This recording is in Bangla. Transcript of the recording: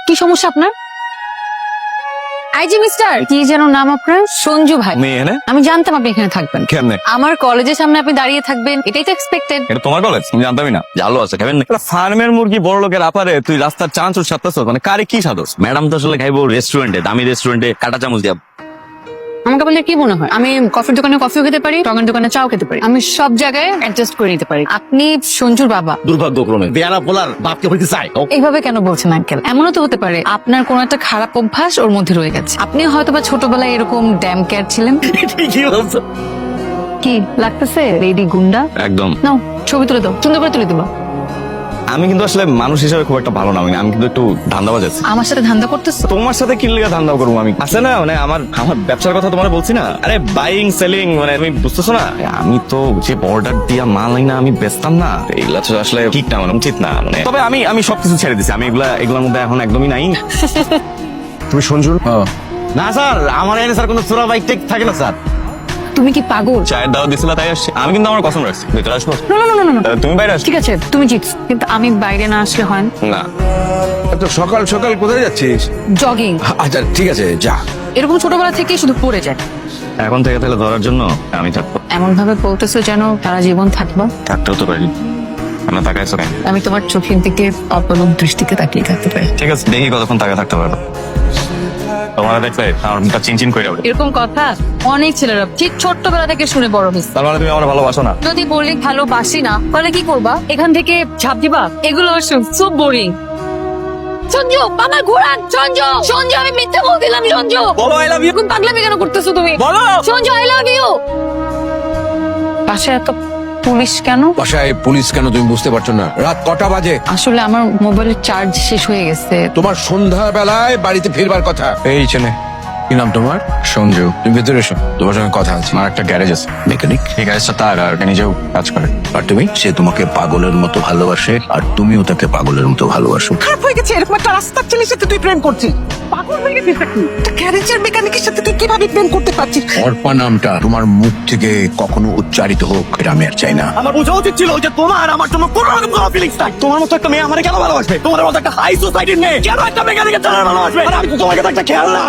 কি সমস্যা আপনার? আইজি মিস্টার কি যেন নাম আপনার? সঞ্জু ভাই। মেয়ে না? আমি জানতাম আপনি এখানে থাকবেন। কেমনে? আমার কলেজের সামনে আপনি দাঁড়িয়ে থাকবেন, এটাই তো এক্সপেক্টেড। এটা তোমার কলেজ? আমি জানতামই না। জালো আছে খাবেন না? ফার্মের মুরগি বড় লোকের আপারে তুই রাস্তার চানাচুর সাতটাছ, মানে কারে কি সাদস? ম্যাডাম তো আসলে খাইবো রেস্টুরেন্টে, দামি রেস্টুরেন্টে কাটা চামচ দিয়া। আমাকে বললে কি মনে হয় আমি কফির দোকানে কফিও খেতে পারি, টঙের দোকানে চাও খেতে পারি, আমি সব জায়গায় অ্যাডজাস্ট করে নিতে পারি। আপনি সঞ্জুর বাবা। দুর্ভাগ্যক্রমে বেয়ারা পোলার বাপকে হইতে চাই। এইভাবে কেন বলছেন আঙ্কেল? এমনও তো হতে পারে আপনার কোন একটা খারাপ অভ্যাস ওর মধ্যে রয়ে গেছে। আপনি হয়তোবা ছোটবেলায় এরকম ড্যাম কেয়ার ছিলেন। কি বলছো? কি লাগতেছে রেডি গুন্ডা? একদম। নাও ছবি তুলে দাও, সুন্দর করে তুলে দিবা। আমি কিন্তু আসলে মানুষ হিসেবে খুব একটা ভালো না, আমি কিন্তু একটু ধান্দাবাজ আছি। আমার সাথে ধান্দা করতেছো? তোমার সাথে কি লেগে ধান্দা করবো আমি? আছে না মানে আমার আমার ব্যবসার কথা তোমার বলছি না, আরে বাইং সেলিং, মানে তুমি বুঝতেছো না? আমি তো যে বর্ডার দিয়া মাল না আমি বেচতাম না, এগুলা তো আসলে ঠিক না, মানে উচিত না। মানে তবে আমি সবকিছু ছেড়ে দিছি, আমি এগুলোর মধ্যে এখন একদমই নাই। তুমি সঞ্জু? না স্যার, আমার এখানে স্যার কোনো চোরা বাইক টেক থাকে না স্যার। তুমি কি পাগল? চায়ের দাওয়া দিছিল তাই আসছি। আমি কিন্তু আমার কসম রাখছি ভিতরে আসবো। না না না না না। তুমি বাইরে আসছো? ঠিক আছে তুমি জিতস, কিন্তু আমি বাইরে না আসলে হয় না। না। এত সকাল সকাল কোথায় যাচ্ছিস? জগিং। আচ্ছা ঠিক আছে যা। এরকম ছোটবেলা থেকেই শুধু পড়ে যায়। এখন থেকে তাহলে ধরার জন্য আমি থাকবো। এমন ভাবে বলতেছো যেন সারা জীবন থাকবো। থাকতেও তো পারি। আমরা তাকাইছো কেন? আমি তোমার চোখের দিকে অপলক দৃষ্টিতে তাকিয়ে থাকতে পারি। ঠিক আছে, দেখি কতক্ষণ তাকে থাকতে পারো। তোমার দেখলে আমার মুখটা চিনচিন করে যাবে। এরকম কথা অনেক ছেলেরা ঠিক ছোট্টবেলা থেকে শুনে বড় হয়েছে। তার মানে তুমি আমার ভালোবাসো না? যদি বলি ভালোবাসি না তাহলে কি করবা? এখান থেকে ঝাঁপ দিবা? এগুলো খুব বোরিং। সঞ্জু আমার ঘোরান। সঞ্জু সঞ্জু আমি মিথ্যা বলছিলাম। সঞ্জু বলো আই লাভ ইউ। এরকম পাগলামি কেন করতেছো তুমি? বলো। Sanju I love you. পাশে এত পুলিশ কেন? বাসায় পুলিশ কেন তুমি বুঝতে পারছো না? রাত কটা বাজে? আসলে আমার মোবাইলের চার্জ শেষ হয়ে গেছে। তোমার সন্ধ্যা বেলায় বাড়িতে ফিরবার কথা। এই ছেলে, কি নাম তোমার? সঞ্জু। তুমি ভেতরে এসো, তোমার সঙ্গে কথা আছে। আমার একটা গ্যারেজ আছে, মেকানিক। এই গ্যারেজটা তার, আর নিজেও কাজ করে। আর তুমি? সে তোমাকে পাগলের মতো ভালোবাসে আর তুমিও তাকে পাগলের মতো ভালোবাসো। খারাপ হয়ে গেছে, এরকম একটা রাস্তার ছেলের সাথে তুই প্রেম করছিস? পাগল হয়ে গেছিস নাকি? একটা গ্যারেজের মেকানিকের সাথে তুই কিভাবে প্রেম করতে পারছিস? অর্পা নামটা তোমার মুখ থেকে কখনো উচ্চারিত হোক, এটা আমি আর চাই না। আমার বোঝা উচিত ছিল যে তোমার আমার জন্য কোনো রকম কোনো ফিলিংস নাই। তোমার মতো একটা মেয়ে আমারে কেন ভালোবাসবে? তোমার মতো একটা হাই সোসাইটির মেয়ে কেন একটা মেকানিকের জানার ভালোবাসবে? আর আমি তো তোমার কাছে একটা খেয়াল না।